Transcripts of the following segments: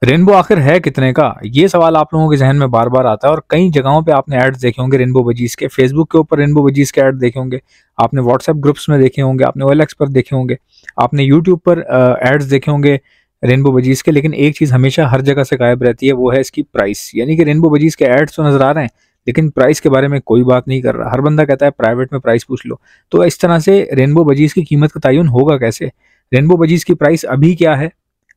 Rainbow आखिर है कितने का, ये सवाल आप लोगों के जहन में बार बार आता है और कई जगहों पे आपने एड्स देखे होंगे रेनबो बजीज के। फेसबुक के ऊपर रेनबो बजीज के ऐड देखे होंगे, आपने व्हाट्सएप ग्रुप्स में देखे होंगे, आपने OLX पर देखे होंगे, आपने यूट्यूब पर एड्स देखे होंगे रेनबो बजीज के। लेकिन एक चीज़ हमेशा हर जगह से गायब रहती है, वो है इसकी प्राइस। यानी कि रेनबो बजीज के एड्स तो नजर आ रहे हैं लेकिन प्राइस के बारे में कोई बात नहीं कर रहा। हर बंदा कहता है प्राइवेट में प्राइस पूछ लो। तो इस तरह से रेनबो बजीज की कीमत का तयन होगा कैसे? रेनबो बजीज की प्राइस अभी क्या है,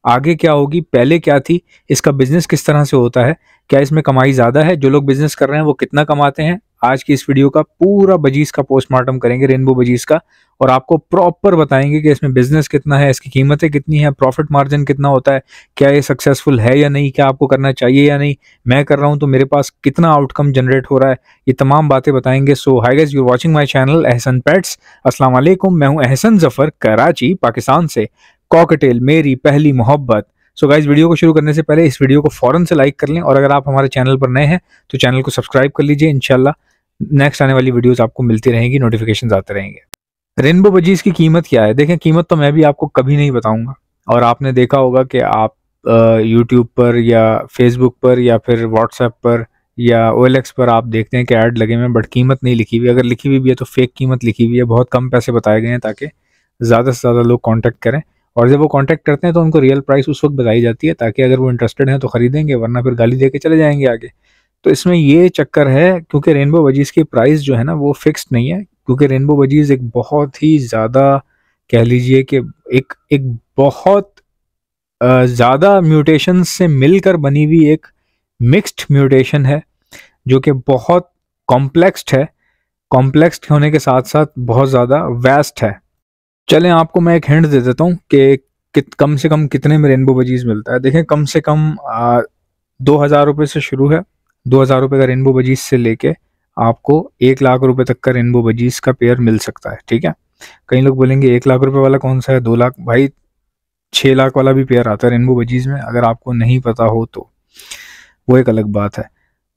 आगे क्या होगी, पहले क्या थी, इसका बिजनेस किस तरह से होता है, क्या इसमें कमाई ज़्यादा है, जो लोग बिजनेस कर रहे हैं वो कितना कमाते हैं, आज की इस वीडियो का पूरा बजीज का पोस्टमार्टम करेंगे रेनबो बजीज का। और आपको प्रॉपर बताएंगे कि इसमें बिजनेस कितना है, इसकी कीमतें कितनी है, प्रॉफिट मार्जिन कितना होता है, क्या ये सक्सेसफुल है या नहीं, क्या आपको करना चाहिए या नहीं, मैं कर रहा हूँ तो मेरे पास कितना आउटकम जनरेट हो रहा है, ये तमाम बातें बताएंगे। So hi guys, you are watching my channel Ahsan pets. अस्सलाम वालेकुम, मैं हूँ अहसन जफर, कराची पाकिस्तान से। कॉकटेल मेरी पहली मोहब्बत। सो गाइज, वीडियो को शुरू करने से पहले इस वीडियो को फौरन से लाइक कर लें और अगर आप हमारे चैनल पर नए हैं तो चैनल को सब्सक्राइब कर लीजिए। इंशाल्लाह नेक्स्ट आने वाली वीडियोस आपको मिलती रहेंगी, नोटिफिकेशंस आते रहेंगे। रेनबो बजीज की कीमत क्या है? देखें, कीमत तो मैं भी आपको कभी नहीं बताऊंगा और आपने देखा होगा कि आप यूट्यूब पर या फेसबुक पर या फिर व्हाट्सएप पर या OLX पर आप देखते हैं कि ऐड लगे हुए हैं बट कीमत नहीं लिखी हुई। अगर लिखी हुई भी है तो फेक कीमत लिखी हुई है, बहुत कम पैसे बताए गए हैं ताकि ज़्यादा से ज़्यादा लोग कांटेक्ट करें। और जब वो कांटेक्ट करते हैं तो उनको रियल प्राइस उस वक्त बताई जाती है ताकि अगर वो इंटरेस्टेड हैं तो खरीदेंगे, वरना फिर गाली दे के चले जाएंगे आगे। तो इसमें ये चक्कर है क्योंकि रेनबो बजीज की प्राइस जो है ना वो फिक्स्ड नहीं है, क्योंकि रेनबो बजीज एक बहुत ही ज़्यादा, कह लीजिए कि एक एक बहुत ज़्यादा म्यूटेशन से मिलकर बनी हुई एक मिक्स्ड म्यूटेशन है जो कि बहुत कॉम्प्लेक्स्ड है। कॉम्प्लेक्स्ड होने के साथ साथ बहुत ज़्यादा वेस्ट है। चलें, आपको मैं एक हिंट दे देता हूँ कि कम से कम कितने में रेनबो बजीज मिलता है। देखें, कम से कम 2,000 रुपये से शुरू है। 2,000 रुपये का रेनबो बजीज से लेके आपको 1,00,000 रुपये तक का रेनबो बजीज का पेयर मिल सकता है। ठीक है, कई लोग बोलेंगे 1,00,000 रुपये वाला कौन सा है, 2 लाख? भाई 6 लाख वाला भी पेयर आता है रेनबो बजीज में, अगर आपको नहीं पता हो तो वो एक अलग बात है।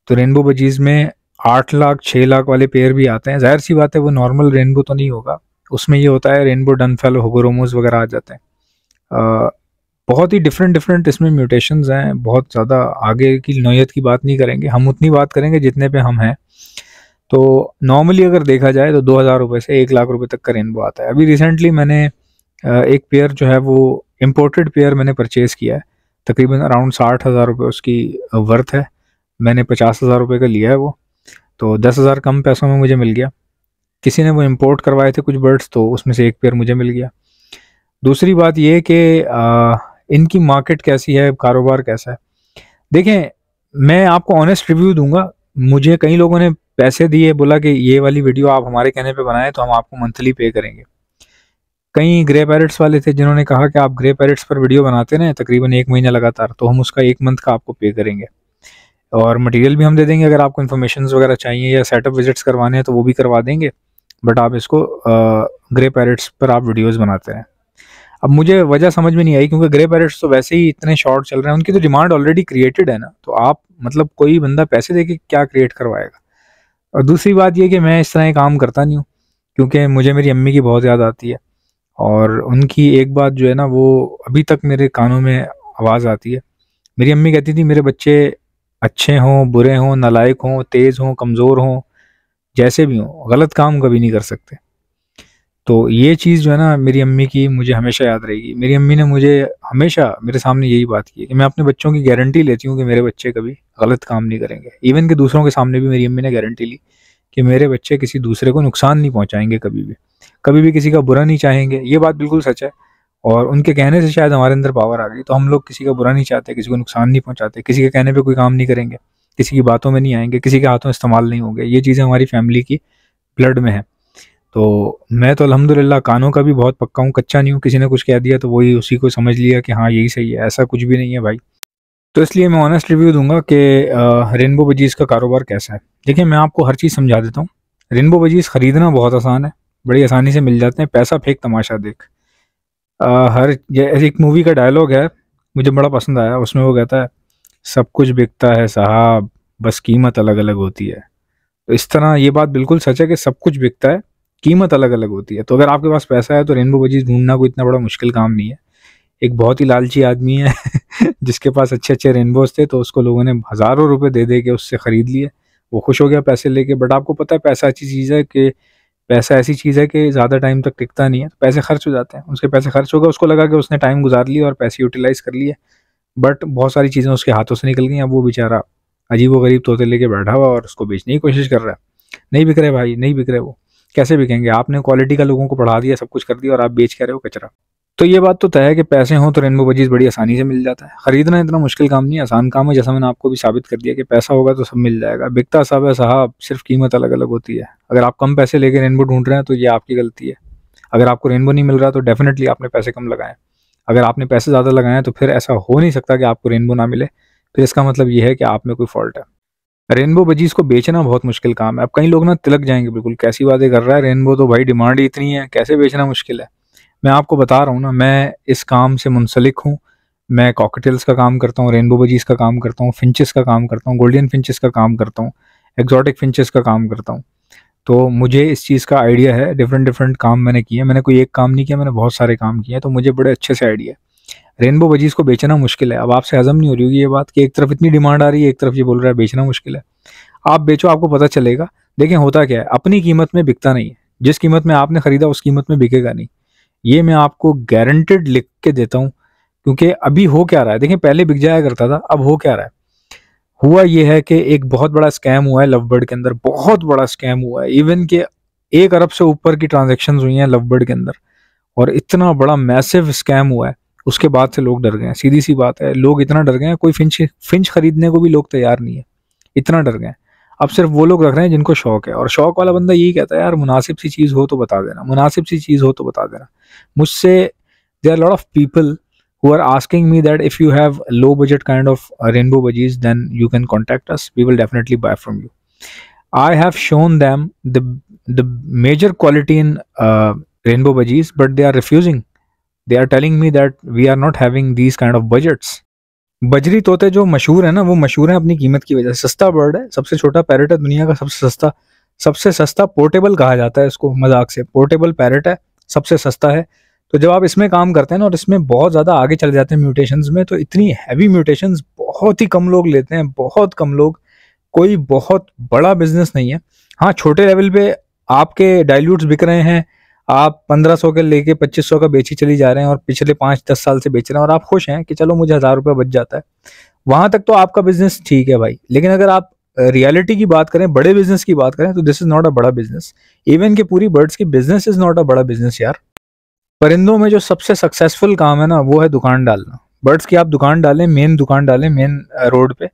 तो रेनबो बजीज में 8 लाख 6 लाख वाले पेयर भी आते हैं। जाहिर सी बात है वो नॉर्मल रेनबो तो नहीं होगा, उसमें ये होता है रेनबो डनफेलो होगोरोमोस वगैरह आ जाते हैं। बहुत ही डिफरेंट डिफरेंट इसमें म्यूटेशंस हैं, बहुत ज़्यादा आगे की नौयत की बात नहीं करेंगे, हम उतनी बात करेंगे जितने पे हम हैं। तो नॉर्मली अगर देखा जाए तो 2,000 रुपये से 1,00,000 रुपये तक का रेनबो आता है। अभी रिसेंटली मैंने एक पेयर जो है वो इम्पोर्टेड पेयर मैंने परचेज़ किया है, तकरीबन अराउंड 60,000 रुपये उसकी वर्थ है। मैंने 50,000 रुपये का लिया है वो, तो 10,000 कम पैसों में मुझे मिल गया। किसी ने वो इंपोर्ट करवाए थे कुछ बर्ड्स, तो उसमें से एक पेयर मुझे मिल गया। दूसरी बात ये कि इनकी मार्केट कैसी है, कारोबार कैसा है। देखें, मैं आपको ऑनेस्ट रिव्यू दूंगा। मुझे कई लोगों ने पैसे दिए, बोला कि ये वाली वीडियो आप हमारे कहने पे बनाएं तो हम आपको मंथली पे करेंगे। कई ग्रे पैरेट्स वाले थे जिन्होंने कहा कि आप ग्रे पैरेट्स पर वीडियो बनाते रहें तकरीबन 1 महीना लगातार, तो हम उसका 1 मंथ का आपको पे करेंगे और मटेरियल भी हम दे देंगे। अगर आपको इन्फॉर्मेशन वगैरह चाहिए या सेटअप विजिट्स करवाने हैं तो वो भी करवा देंगे, बट आप इसको ग्रे पैरेट्स पर आप वीडियोस बनाते हैं। अब मुझे वजह समझ में नहीं आई, क्योंकि ग्रे पैरेट्स तो वैसे ही इतने शॉर्ट चल रहे हैं, उनकी तो डिमांड ऑलरेडी क्रिएटेड है ना, तो आप मतलब कोई बंदा पैसे दे के क्या क्रिएट करवाएगा। और दूसरी बात ये कि मैं इस तरह काम करता नहीं हूँ, क्योंकि मुझे मेरी अम्मी की बहुत याद आती है और उनकी एक बात जो है ना वो अभी तक मेरे कानों में आवाज़ आती है। मेरी अम्मी कहती थी मेरे बच्चे अच्छे हों, बुरे हों, नालायक हों, तेज़ हों, कमज़ोर हों, जैसे भी हों, गलत काम कभी नहीं कर सकते। तो ये चीज़ जो है ना मेरी अम्मी की, मुझे हमेशा याद रहेगी। मेरी अम्मी ने मुझे हमेशा मेरे सामने यही बात की है कि मैं अपने बच्चों की गारंटी लेती हूँ कि मेरे बच्चे कभी गलत काम नहीं करेंगे। इवन कि दूसरों के सामने भी मेरी अम्मी ने गारंटी ली कि मेरे बच्चे किसी दूसरे को नुकसान नहीं पहुँचाएंगे, कभी भी किसी का बुरा नहीं चाहेंगे। ये बात बिल्कुल सच है और उनके कहने से शायद हमारे अंदर पावर आ गई। तो हम लोग किसी का बुरा नहीं चाहते, किसी को नुकसान नहीं पहुँचाते, किसी के कहने पर कोई काम नहीं करेंगे, किसी की बातों में नहीं आएंगे, किसी के हाथों इस्तेमाल नहीं होंगे। ये चीज़ें हमारी फैमिली की ब्लड में है। तो मैं तो अल्हम्दुलिल्लाह कानों का भी बहुत पक्का हूँ, कच्चा नहीं हूँ। किसी ने कुछ कह दिया तो वही उसी को समझ लिया कि हाँ यही सही है, ऐसा कुछ भी नहीं है भाई। तो इसलिए मैं ऑनेस्ट रिव्यू दूंगा कि रेनबो बजीज़ का कारोबार कैसा है। देखिए, मैं आपको हर चीज़ समझा देता हूँ। रेनबो बजीज़ ख़रीदना बहुत आसान है, बड़ी आसानी से मिल जाते हैं। पैसा फेंक तमाशा देख। एक मूवी का डायलॉग है, मुझे बड़ा पसंद आया। उसमें वो कहता है, सब कुछ बिकता है साहब, बस कीमत अलग अलग होती है। तो इस तरह ये बात बिल्कुल सच है कि सब कुछ बिकता है, कीमत अलग अलग होती है। तो अगर आपके पास पैसा है तो रेनबो बजीज ढूंढना कोई इतना बड़ा मुश्किल काम नहीं है। एक बहुत ही लालची आदमी है जिसके पास अच्छे अच्छे रेनबोज थे तो उसको लोगों ने हज़ारों रुपए दे दे के उससे ख़रीद लिए। वो खुश हो गया पैसे लेके। बट आपको पता है पैसा अच्छी चीज़ है कि पैसा ऐसी चीज़ है कि ज़्यादा टाइम तक टिकता नहीं है, तो पैसे खर्च हो जाते हैं। उसके पैसे खर्च हो गए, उसको लगा कि उसने टाइम गुजार लिया और पैसे यूटिलाइज़ कर लिए, बट बहुत सारी चीज़ें उसके हाथों से निकल गई। अब वो बेचारा अजीबो-गरीब तोते लेके बैठा हुआ और उसको बेचने की कोशिश कर रहा है। नहीं बिक रहे भाई, नहीं बिक रहे वो। कैसे बिकेंगे? आपने क्वालिटी का लोगों को पढ़ा दिया, सब कुछ कर दिया और आप बेच कह रहे हो कचरा। तो ये बात तो तय है कि पैसे हों तो रेनबो बजीज़ बड़ी आसानी से मिल जाता है। खरीदना इतना मुश्किल काम नहीं है, आसान काम है। जैसा मैंने आपको भी साबित कर दिया कि पैसा होगा तो सब मिल जाएगा। बिकता सब है साहब, सिर्फ कीमत अलग-अलग होती है। अगर आप कम पैसे लेके रेनबो ढूँढ रहे हैं तो ये आपकी गलती है। अगर आपको रेनबो नहीं मिल रहा तो डेफ़िनेटली आपने पैसे कम लगाए हैं। अगर आपने पैसे ज़्यादा लगाए हैं तो फिर ऐसा हो नहीं सकता कि आपको रेनबो ना मिले। फिर इसका मतलब ये है कि आप में कोई फ़ॉल्ट है। रेनबो बजीज़ को बेचना बहुत मुश्किल काम है। अब कई लोग ना तिलक जाएँगे बिल्कुल, कैसी बातें कर रहा है, रेनबो तो भाई डिमांड ही इतनी है, कैसे बेचना मुश्किल है। मैं आपको बता रहा हूँ ना, मैं इस काम से मुंसलिक हूँ। मैं कॉकटेल्स का काम करता हूँ, रेनबो बजीज़ का काम करता हूँ, फिंचेस का काम करता हूँ, गोल्डन फिंचेस का काम करता हूँ, एक्सोटिक फिंचेस का काम करता हूँ। तो मुझे इस चीज़ का आइडिया है, डिफरेंट काम मैंने किए हैं। मैंने कोई एक काम नहीं किया, मैंने बहुत सारे काम किए हैं, तो मुझे बड़े अच्छे से आइडिया है। रेनबो बजीज़ को बेचना मुश्किल है। अब आपसे हज़म नहीं हो रही होगी ये बात कि एक तरफ इतनी डिमांड आ रही है, एक तरफ ये बोल रहा है बेचना मुश्किल है। आप बेचो, आपको पता चलेगा। देखें होता क्या है, अपनी कीमत में बिकता नहीं है। जिस कीमत में आपने खरीदा उस कीमत में बिकेगा नहीं। ये मैं आपको गारंटेड लिख के देता हूँ, क्योंकि अभी हो क्या रहा है, देखिए पहले बिक जाया करता था, अब हो क्या रहा है। हुआ ये है कि एक बहुत बड़ा स्कैम हुआ है लवबर्ड के अंदर, बहुत बड़ा स्कैम हुआ है। इवन के 1 अरब से ऊपर की ट्रांजैक्शंस हुई हैं लवबर्ड के अंदर, और इतना बड़ा मैसिव स्कैम हुआ है। उसके बाद से लोग डर गए हैं, सीधी सी बात है। लोग इतना डर गए हैं, कोई फिंच फिंच खरीदने को भी लोग तैयार नहीं है, इतना डर गए हैं। अब सिर्फ वो लोग रख रहे हैं जिनको शौक है, और शौक वाला बंदा यही कहता है यार मुनासिब सी चीज़ हो तो बता देना, मुनासिब सी चीज़ हो तो बता देना। मुझसे there are lot of people who are asking me that if you have low budget kind of rainbow budgies, then you can contact us, we will definitely buy from you. I have shown them the major quality in rainbow budgies, but they are refusing. They are telling me that we are not having these kind of budgets. बजरी तोते जो मशहूर है ना, वो मशहूर है अपनी कीमत की वजह से। सस्ता बर्ड है, सबसे छोटा पैरट है दुनिया का, सबसे सस्ता पोर्टेबल कहा जाता है इसको, मजाक से। पोर्टेबल पैरट है, सबसे सस्ता है। तो जब आप इसमें काम करते हैं ना और इसमें बहुत ज़्यादा आगे चले जाते हैं म्यूटेशंस में, तो इतनी हैवी म्यूटेशंस बहुत ही कम लोग लेते हैं, बहुत कम लोग। कोई बहुत बड़ा बिजनेस नहीं है। हाँ, छोटे लेवल पे आपके डाइल्यूट्स बिक रहे हैं, आप 1500 के लेके 2500 का बेची चली जा रहे हैं और पिछले 5-10 साल से बेच रहे हैं और आप खुश हैं कि चलो मुझे 1000 रुपये बच जाता है। वहां तक तो आपका बिजनेस ठीक है भाई, लेकिन अगर आप रियलिटी की बात करें, बड़े बिजनेस की बात करें, तो दिस इज नॉट अ बड़ा बिजनेस। इवन के पूरी बर्ड्स की बिजनेस इज नॉट अ बड़ा बिजनेस यार। परिंदों में जो सबसे सक्सेसफुल काम है ना, वो है दुकान डालना। बर्ड्स की आप दुकान डालें, मेन दुकान डालें मेन रोड पे,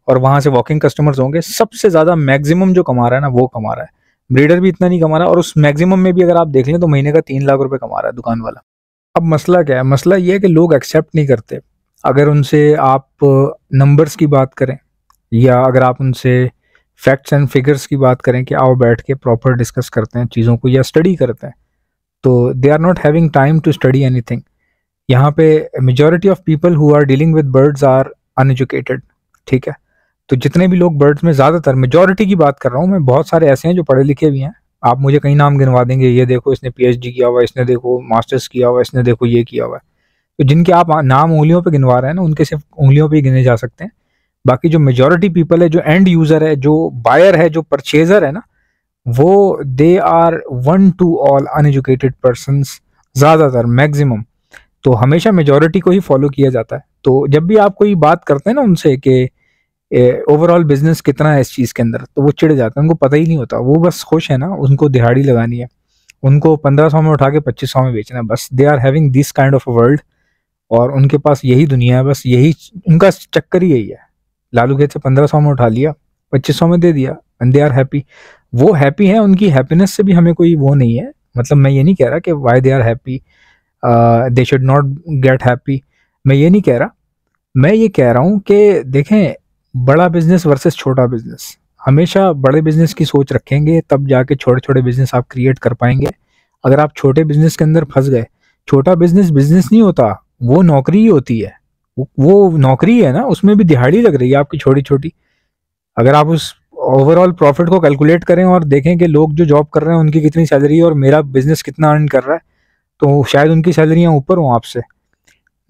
और वहां से वॉकिंग कस्टमर्स होंगे। सबसे ज्यादा मैक्सिमम जो कमा रहा है ना, वो कमा रहा है। ब्रीडर भी इतना नहीं कमा रहा, और उस मैक्सिमम में भी अगर आप देख लें तो महीने का 3 लाख रुपए कमा रहा है दुकान वाला। अब मसला क्या है? मसला ये है कि लोग एक्सेप्ट नहीं करते। अगर उनसे आप नंबर्स की बात करें, या अगर आप उनसे फैक्ट्स एंड फिगर्स की बात करें कि आओ बैठ के प्रॉपर डिस्कस करते हैं चीज़ों को या स्टडी करते हैं, तो they are not having time to study anything. यहाँ पे majority of people who are dealing with birds are uneducated, ठीक है। तो जितने भी लोग बर्ड्स में, ज़्यादातर मेजॉरिटी की बात कर रहा हूँ मैं, बहुत सारे ऐसे हैं जो पढ़े लिखे भी हैं। आप मुझे कई नाम गिनवा देंगे, ये देखो इसने पीएचडी किया हुआ है, इसने देखो मास्टर्स किया हुआ है, इसने देखो ये किया हुआ है। तो जिनके आप नाम उंगलियों पे गिनवा रहे हैं ना, उनके सिर्फ उंगलियों पे ही गिने जा सकते हैं। बाकी जो मेजॉरिटी पीपल है, जो एंड यूजर है, जो बायर है, जो परचेजर है ना, वो they are 1 to all uneducated persons, ज़्यादातर मैक्सिमम। तो हमेशा मेजॉरिटी को ही फॉलो किया जाता है। तो जब भी आप कोई बात करते हैं ना उनसे कि ओवरऑल बिजनेस कितना है इस चीज़ के अंदर, तो वो चिढ़ जाते हैं। उनको पता ही नहीं होता, वो बस खुश है ना, उनको दिहाड़ी लगानी है, उनको 1500 में उठा के 2500 में बेचना है, बस। They are having this kind of a world, और उनके पास यही दुनिया है, बस यही उनका चक्कर ही यही है। लालू खेत से 1500 में उठा लिया, 2500 में दे दिया, एंड दे आर हैप्पी। वो हैप्पी है, उनकी हैप्पीनेस से भी हमें कोई वो नहीं है। मतलब मैं ये नहीं कह रहा कि why they are happy, they should not get happy, मैं ये नहीं कह रहा। मैं ये कह रहा हूँ कि देखें, बड़ा बिजनेस वर्सेस छोटा बिजनेस, हमेशा बड़े बिजनेस की सोच रखेंगे तब जाके छोटे छोटे बिजनेस आप क्रिएट कर पाएंगे। अगर आप छोटे बिजनेस के अंदर फंस गए, छोटा बिजनेस बिजनेस नहीं होता, वो नौकरी ही होती है। वो नौकरी है ना, उसमें भी दिहाड़ी लग रही है आपकी छोटी छोटी। अगर आप उस ओवरऑल प्रॉफिट को कैलकुलेट करें और देखें कि लोग जो जॉब कर रहे हैं उनकी कितनी सैलरी है और मेरा बिजनेस कितना अर्न कर रहा है, तो शायद उनकी सैलरियाँ ऊपर हों आपसे।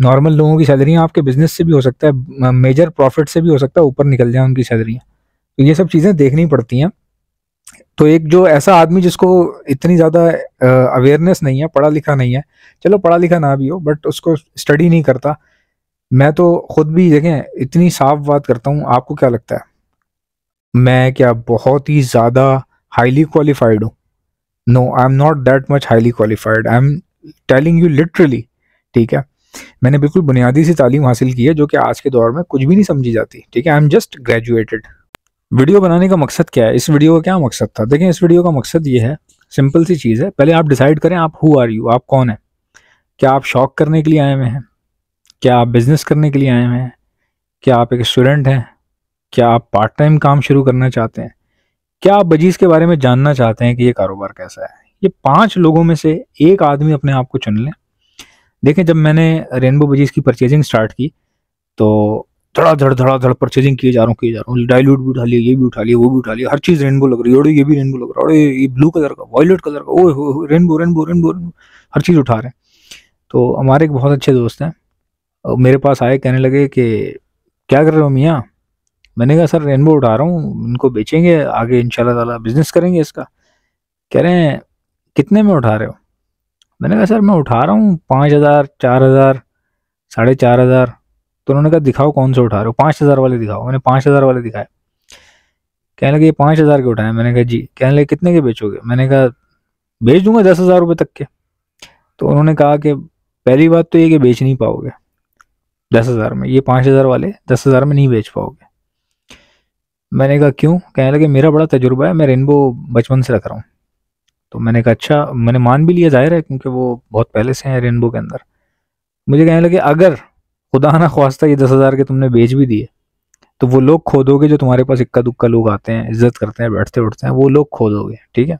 नॉर्मल लोगों की सैलरियाँ आपके बिजनेस से भी हो सकता है, मेजर प्रॉफिट से भी हो सकता है ऊपर निकल जाए उनकी सैलरियाँ। तो ये सब चीज़ें देखनी पड़ती हैं। तो एक जो ऐसा आदमी जिसको इतनी ज़्यादा अवेयरनेस नहीं है, पढ़ा लिखा नहीं है, चलो पढ़ा लिखा ना भी हो बट उसको स्टडी नहीं करता, मैं तो खुद भी देखें इतनी साफ बात करता हूँ, आपको क्या लगता है मैं क्या बहुत ही ज़्यादा हाईली क्वालिफाइड हूँ? No, I am not that much highly qualified, I am telling you literally. ठीक है, मैंने बिल्कुल बुनियादी सी तालीम हासिल की है जो कि आज के दौर में कुछ भी नहीं समझी जाती। ठीक है, I am just graduated. Video बनाने का मकसद क्या है? इस वीडियो का क्या मकसद था? देखें, इस वीडियो का मकसद ये है, सिंपल सी चीज़ है। पहले आप डिसाइड करें आप हु आर यू, आप कौन है। क्या आप शौक करने के लिए आए हुए हैं? क्या आप बिजनेस करने के लिए आए हुए हैं? क्या आप एक स्टूडेंट हैं? क्या आप पार्ट टाइम काम शुरू करना चाहते हैं? क्या आप बजीज के बारे में जानना चाहते हैं कि ये कारोबार कैसा है? ये 5 लोगों में से एक आदमी अपने आप को चुन लें। देखें, जब मैंने रेनबो बजीज की परचेजिंग स्टार्ट की तो धड़ाधड़ परचेजिंग किए जा रहा हूँ, डाइल्यूट भी उठा लिया, ये भी उठा लिया, वो भी उठा लिया, हर चीज़ रेनबो लग रही है, अरे ये भी रेनबो लग रहा है, अरे ये ब्लू कलर का, वायलेट कलर का, ओए हो रेनबो रेनबो रेनबो रेनबो, हर चीज़ उठा रहे हैं। तो हमारे एक बहुत अच्छे दोस्त हैं, मेरे पास आए, कहने लगे कि क्या कर रहे हो मियाँ? मैंने कहा सर रेनबो उठा रहा हूँ, इनको बेचेंगे आगे इंशाल्लाह ताला, बिजनेस करेंगे इसका। कह रहे हैं कितने में उठा रहे हो? मैंने कहा सर मैं उठा रहा हूँ 5,000, 4,000, 4,500। तो उन्होंने कहा दिखाओ कौन सा उठा रहे हो, 5,000 वाले दिखाओ। मैंने 5,000 वाले दिखाए। कहने लगे ये 5,000 के उठाए। मैंने कहा जी। कहने लगे कितने के बेचोगे? मैंने कहा बेच दूंगा 10,000 रुपये तक के। तो उन्होंने कहा कि पहली बात तो ये कि बेच नहीं पाओगे 10,000 में, ये 5,000 वाले 10,000 में नहीं बेच पाओगे। मैंने कहा क्यों? कहने लगे मेरा बड़ा तजुर्बा है, मैं रेनबो बचपन से रख रहा हूँ। तो मैंने कहा अच्छा, मैंने मान भी लिया, जाहिर है क्योंकि वो बहुत पहले से हैं रेनबो के अंदर। मुझे कहने लगे अगर खुदा ना ख्वास्ता ये 10,000 के तुमने बेच भी दिए तो वो लोग खो दोगे जो तुम्हारे पास इक्का दुक्का लोग आते हैं, इज्जत करते हैं, बैठते उठते हैं, वो लोग खो दोगे। ठीक है,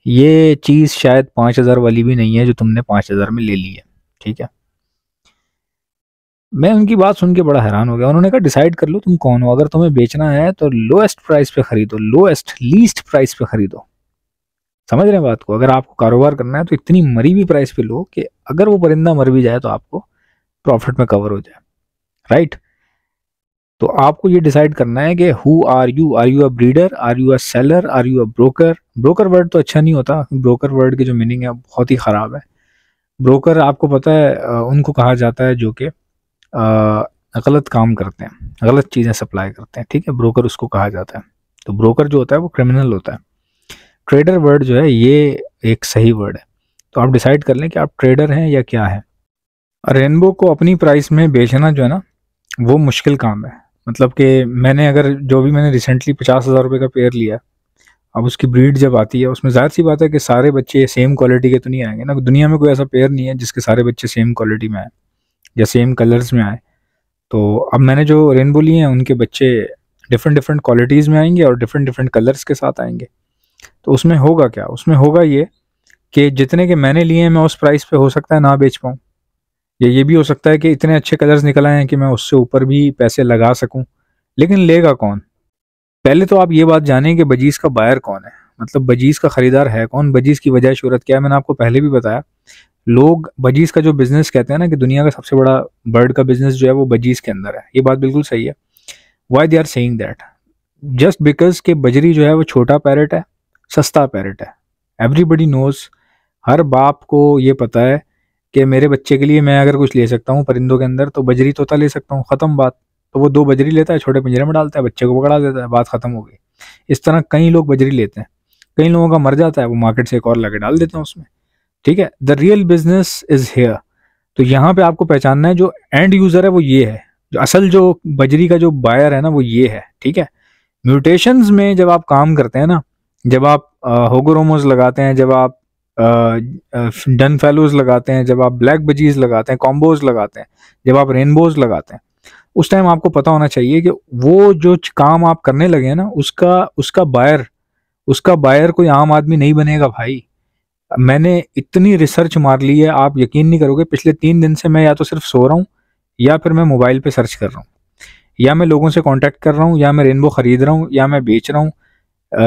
ये चीज़ शायद 5,000 वाली भी नहीं है जो तुमने 5,000 में ले ली है। ठीक है, मैं उनकी बात सुन के बड़ा हैरान हो गया। उन्होंने कहा डिसाइड कर लो तुम कौन हो, अगर तुम्हें बेचना है तो लोएस्ट प्राइस पे खरीदो, लोएस्ट लीस्ट प्राइस पे खरीदो। समझ रहे हैं बात को? अगर आपको कारोबार करना है तो इतनी मरी हुई प्राइस पे लो कि अगर वो परिंदा मर भी जाए तो आपको प्रॉफिट में कवर हो जाए। राइट? तो आपको ये डिसाइड करना है कि who are you a breeder, are you a seller, are you a broker. Broker word तो अच्छा नहीं होता, ब्रोकर वर्ड की जो मीनिंग है बहुत ही ख़राब है। ब्रोकर आपको पता है उनको कहा जाता है जो कि गलत काम करते हैं, गलत चीज़ें सप्लाई करते हैं। ठीक है, ब्रोकर उसको कहा जाता है। तो ब्रोकर जो होता है वो क्रिमिनल होता है। ट्रेडर वर्ड जो है ये एक सही वर्ड है। तो आप डिसाइड कर लें कि आप ट्रेडर हैं या क्या है। रेनबो को अपनी प्राइस में बेचना जो है ना वो मुश्किल काम है। मतलब कि मैंने अगर जो भी मैंने रिसेंटली 50,000 रुपये का पेयर लिया, अब उसकी ब्रीड जब आती है उसमें ज़ाहिर सी बात है कि सारे बच्चे सेम क्वालिटी के तो नहीं आएंगे ना। दुनिया में कोई ऐसा पेयर नहीं है जिसके सारे बच्चे सेम क्वालिटी में आए या सेम कलर्स में आए। तो अब मैंने जो रेनबो लिए हैं उनके बच्चे डिफरेंट डिफरेंट क्वालिटीज़ में आएंगे और डिफरेंट डिफरेंट कलर्स के साथ आएंगे। तो उसमें होगा क्या? उसमें होगा ये कि जितने के मैंने लिए हैं मैं उस प्राइस पे हो सकता है ना बेच पाऊँ, या ये भी हो सकता है कि इतने अच्छे कलर्स निकल आए हैं कि मैं उससे ऊपर भी पैसे लगा सकूं। लेकिन लेगा कौन? पहले तो आप ये बात जानें कि बजीज का बायर कौन है, मतलब बजीज का खरीदार है कौन, बजीज की वजह शोहरत क्या है। मैंने आपको पहले भी बताया, लोग बजीज का जो बिजनेस कहते हैं ना कि दुनिया का सबसे बड़ा बर्ड का बिजनेस जो है वो बजीज के अंदर है, ये बात बिल्कुल सही है। Why they are saying that? Just because के बजरी जो है वो छोटा पैरेट है, सस्ता पैरेट है। एवरीबडी नोज, हर बाप को ये पता है कि मेरे बच्चे के लिए मैं अगर कुछ ले सकता हूँ परिंदों के अंदर तो बजरी तोता ले सकता हूँ, ख़त्म बात। तो वो 2 बजरी लेता है, छोटे पिंजरे में डालता है, बच्चे को पकड़ा देता है, बात ख़त्म हो गई। इस तरह कई लोग बजरी लेते हैं, कई लोगों का मर जाता है, वो मार्केट से एक और लाके डाल देते हैं उसमें। ठीक है, the real business is here. तो यहाँ पे आपको पहचानना है जो एंड यूज़र है वो ये है, जो असल जो बजरी का जो बायर है ना वो ये है। ठीक है, म्यूटेशंस में जब आप काम करते हैं ना, जब आप होगोरोमोस लगाते हैं, जब आप डन फेलोज लगाते हैं, जब आप ब्लैक बजीज लगाते हैं, कॉम्बोज लगाते हैं, जब आप रेनबोज लगाते हैं, उस टाइम आपको पता होना चाहिए कि वो जो काम आप करने लगे हैं ना उसका उसका बायर कोई आम आदमी नहीं बनेगा भाई। मैंने इतनी रिसर्च मार ली है, आप यकीन नहीं करोगे, पिछले 3 दिन से मैं या तो सिर्फ सो रहा हूँ या फिर मैं मोबाइल पे सर्च कर रहा हूँ, या मैं लोगों से कांटेक्ट कर रहा हूँ, या मैं रेनबो खरीद रहा हूँ, या मैं बेच रहा हूँ,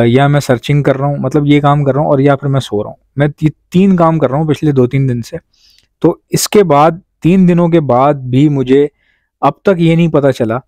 या मैं सर्चिंग कर रहा हूँ, मतलब ये काम कर रहा हूँ, और या फिर मैं सो रहा हूँ। मैं 3 काम कर रहा हूँ पिछले 2-3 दिन से। तो इसके बाद 3 दिनों के बाद भी मुझे अब तक ये नहीं पता चला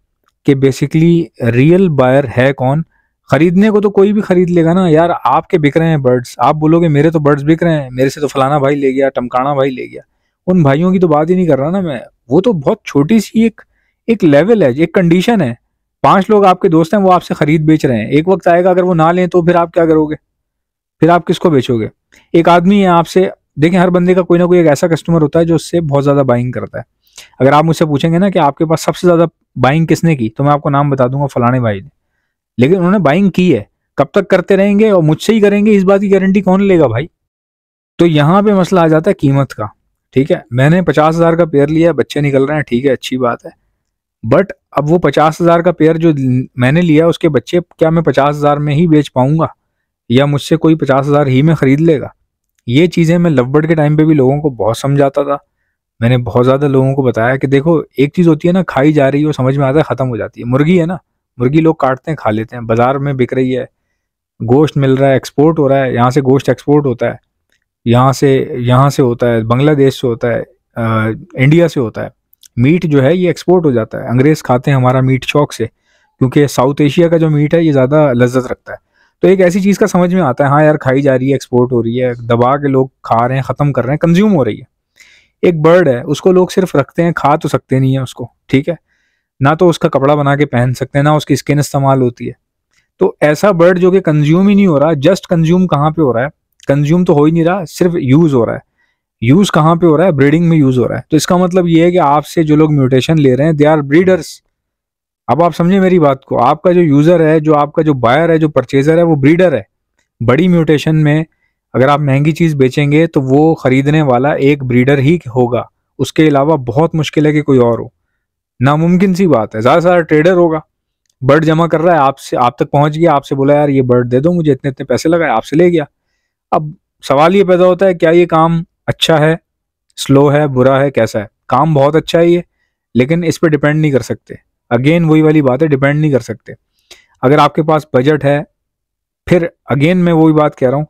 कि बेसिकली रियल बायर है कौन। खरीदने को तो कोई भी खरीद लेगा ना यार, आपके बिक रहे हैं बर्ड्स, आप बोलोगे मेरे तो बर्ड्स बिक रहे हैं, मेरे से तो फलाना भाई ले गया, टमकाना भाई ले गया। उन भाइयों की तो बात ही नहीं कर रहा ना मैं। वो तो बहुत छोटी सी एक एक लेवल है, एक कंडीशन है। 5 लोग आपके दोस्त हैं, वो आपसे खरीद बेच रहे हैं, एक वक्त आएगा अगर वो ना लें तो फिर आप क्या करोगे? फिर आप किसको बेचोगे? एक आदमी है आपसे, देखें हर बंदे का कोई ना कोई एक ऐसा कस्टमर होता है जो उससे बहुत ज्यादा बाइंग करता है। अगर आप मुझसे पूछेंगे ना कि आपके पास सबसे ज्यादा बाइंग किसने की, तो मैं आपको नाम बता दूंगा, फलाने भाई ने। लेकिन उन्होंने बाइंग की है, कब तक करते रहेंगे और मुझसे ही करेंगे इस बात की गारंटी कौन लेगा भाई? तो यहाँ पे मसला आ जाता है कीमत का। ठीक है, मैंने 50,000 का पेयर लिया, बच्चे निकल रहे हैं, ठीक है अच्छी बात है। बट अब वो 50,000 का पेयर जो मैंने लिया उसके बच्चे क्या मैं 50,000 में ही बेच पाऊंगा, या मुझसे कोई 50,000 ही में खरीद लेगा? ये चीजें मैं लवबर्ड के टाइम पे भी लोगों को बहुत समझाता था। मैंने बहुत ज्यादा लोगों को बताया कि देखो एक चीज होती है ना, खाई जा रही हो, समझ में आता है, खत्म हो जाती है। मुर्गी है ना, मुर्गी लोग काटते हैं खा लेते हैं, बाजार में बिक रही है, गोश्त मिल रहा है, एक्सपोर्ट हो रहा है, यहाँ से गोश्त एक्सपोर्ट होता है, यहाँ से होता है, बांग्लादेश से होता है, इंडिया से होता है। मीट जो है ये एक्सपोर्ट हो जाता है, अंग्रेज खाते हैं हमारा मीट शौक से, क्योंकि साउथ एशिया का जो मीट है ये ज़्यादा लज्जत रखता है। तो एक ऐसी चीज़ का समझ में आता है, हाँ यार खाई जा रही है, एक्सपोर्ट हो रही है, दबा के लोग खा रहे हैं, ख़त्म कर रहे हैं, कंज्यूम हो रही है। एक बर्ड है, उसको लोग सिर्फ रखते हैं, खा तो सकते नहीं है उसको, ठीक है, ना तो उसका कपड़ा बना के पहन सकते हैं, ना उसकी स्किन इस्तेमाल होती है। तो ऐसा बर्ड जो कि कंज्यूम ही नहीं हो रहा, जस्ट कंज्यूम कहाँ पे हो रहा है? कंज्यूम तो हो ही नहीं रहा, सिर्फ यूज हो रहा है। यूज कहाँ पे हो रहा है? ब्रीडिंग में यूज हो रहा है। तो इसका मतलब ये है कि आपसे जो लोग म्यूटेशन ले रहे हैं दे आर ब्रीडर्स। अब आप समझे मेरी बात को, आपका जो यूजर है, जो आपका जो बायर है, जो परचेजर है, वो ब्रीडर है। बड़ी म्यूटेशन में अगर आप महंगी चीज बेचेंगे तो वो खरीदने वाला एक ब्रीडर ही होगा, उसके अलावा बहुत मुश्किल है कि कोई और हो, नामुमकिन सी बात है। ज्यादा से ज्यादा ट्रेडर होगा, बर्ड जमा कर रहा है, आपसे आप तक पहुंच गया, आपसे बोला यार ये बर्ड दे दो मुझे, इतने इतने पैसे लगाए, आपसे ले गया। अब सवाल ये पैदा होता है क्या ये काम अच्छा है, स्लो है, बुरा है, कैसा है? काम बहुत अच्छा है ये, लेकिन इस पर डिपेंड नहीं कर सकते। अगेन वही वाली बात है, डिपेंड नहीं कर सकते। अगर आपके पास बजट है, फिर अगेन मैं वही बात कह रहा हूँ,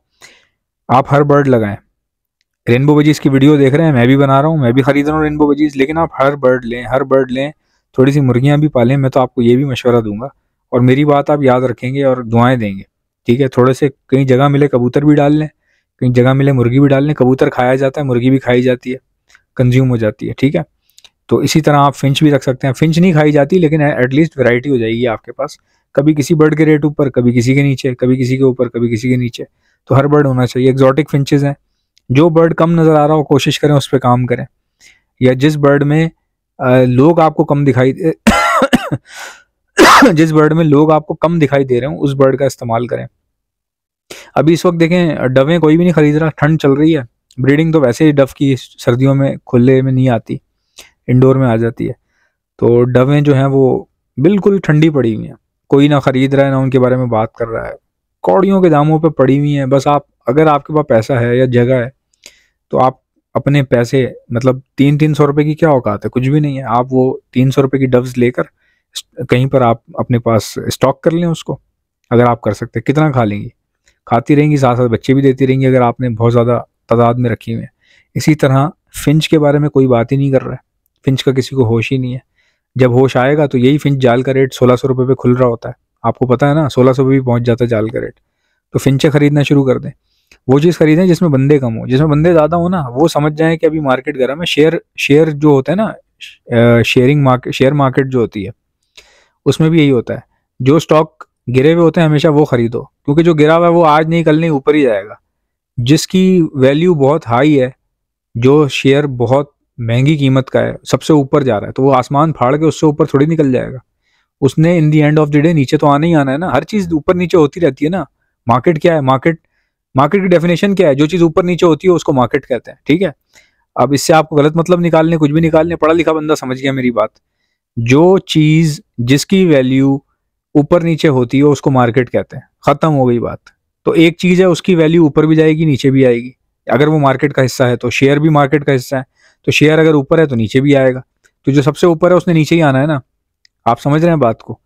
आप हर बर्ड लगाएं। रेनबो बजीज की वीडियो देख रहे हैं, मैं भी बना रहा हूँ, मैं भी खरीद रहा हूँ रेनबो बजीज, लेकिन आप हर बर्ड लें, हर बर्ड लें, थोड़ी सी मुर्गियाँ भी पालें। मैं तो आपको ये भी मशवरा दूंगा, और मेरी बात आप याद रखेंगे और दुआएं देंगे, ठीक है? थोड़े से कहीं जगह मिले कबूतर भी डाल लें, कहीं जगह मिले मुर्गी भी डाल लें। कबूतर खाया जाता है, मुर्गी भी खाई जाती है, कंज्यूम हो जाती है, ठीक है? तो इसी तरह आप फिंच भी रख सकते हैं। फिंच नहीं खाई जाती, लेकिन एटलीस्ट वैरायटी हो जाएगी आपके पास। कभी किसी बर्ड के रेट ऊपर, कभी किसी के नीचे, कभी किसी के ऊपर, कभी किसी के नीचे। तो हर बर्ड होना चाहिए। एक्जॉटिक फिंचेस हैं, जो बर्ड कम नजर आ रहा हो कोशिश करें उस पर काम करें, या जिस बर्ड में लोग आपको कम दिखाई दे जिस बर्ड में लोग आपको कम दिखाई दे रहे हो उस बर्ड का इस्तेमाल करें। अभी इस वक्त देखें डवें कोई भी नहीं खरीद रहा, ठंड चल रही है, ब्रीडिंग तो वैसे ही डव की सर्दियों में खुले में नहीं आती, इंडोर में आ जाती है। तो डवें जो हैं वो बिल्कुल ठंडी पड़ी हुई हैं, कोई ना खरीद रहा है ना उनके बारे में बात कर रहा है, कौड़ियों के दामों पे पड़ी हुई हैं। बस आप, अगर आपके पास पैसा है या जगह है, तो आप अपने पैसे, मतलब 300-300 रुपए की क्या औकात है, कुछ भी नहीं है, आप वो 300 रुपए की डव्स लेकर कहीं पर आप अपने पास स्टॉक कर लें उसको। अगर आप कर सकते हैं, कितना खा लेंगी? खाती रहेंगी, साथ साथ बच्चे भी देती रहेंगी, अगर आपने बहुत ज़्यादा तादाद में रखी हुई है। इसी तरह फिंच के बारे में कोई बात ही नहीं कर रहा है, फिंच का किसी को होश ही नहीं है। जब होश आएगा तो यही फिंच जाल का रेट 1600 रुपये पे खुल रहा होता है, आपको पता है ना, 1600 भी पहुंच जाता है जाल का रेट। तो फिंचे खरीदना शुरू कर दें, वो चीज़ खरीदें जिसमें बंदे कम हो, जिसमें बंदे ज़्यादा हो ना, वो समझ जाएं कि अभी मार्केट गर्म है। शेयर शेयर जो होता है ना, शेयरिंग मार्केट, शेयर मार्केट जो होती है, उसमें भी यही होता है। जो स्टॉक गिरे हुए होते हैं हमेशा वो खरीदो, क्योंकि जो गिरा हुआ है वो आज नहीं कल नहीं ऊपर ही जाएगा। जिसकी वैल्यू बहुत हाई है, जो शेयर बहुत महंगी कीमत का है, सबसे ऊपर जा रहा है, तो वो आसमान फाड़ के उससे ऊपर थोड़ी निकल जाएगा। उसने इन दी एंड ऑफ द डे नीचे तो आना ही आना है ना। हर चीज ऊपर नीचे होती रहती है ना। मार्केट क्या है? मार्केट, मार्केट की डेफिनेशन क्या है? जो चीज ऊपर नीचे होती है उसको मार्केट कहते हैं, ठीक है? अब इससे आपको गलत मतलब निकालने, कुछ भी निकालने, पढ़ा लिखा बंदा समझ गया मेरी बात। जो चीज जिसकी वैल्यू ऊपर नीचे होती है उसको मार्केट कहते हैं, खत्म हो गई बात। तो एक चीज है उसकी वैल्यू ऊपर भी जाएगी नीचे भी आएगी, अगर वो मार्केट का हिस्सा है तो। शेयर भी मार्केट का हिस्सा है, तो शेयर अगर ऊपर है तो नीचे भी आएगा। तो जो सबसे ऊपर है उसने नीचे ही आना है ना, आप समझ रहे हैं बात को?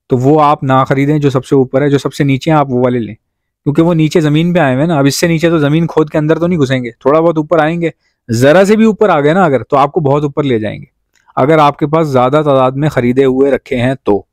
तो वो आप ना खरीदें जो सबसे ऊपर है, जो सबसे नीचे है आप वो वाले लें, क्योंकि वो नीचे जमीन पे आए हुए हैं ना। अब इससे नीचे तो जमीन खोद के अंदर तो नहीं घुसेंगे, थोड़ा बहुत ऊपर आएंगे, जरा से भी ऊपर आ गए ना अगर, तो आपको बहुत ऊपर ले जाएंगे, अगर आपके पास ज्यादा तादाद में खरीदे हुए रखे हैं तो।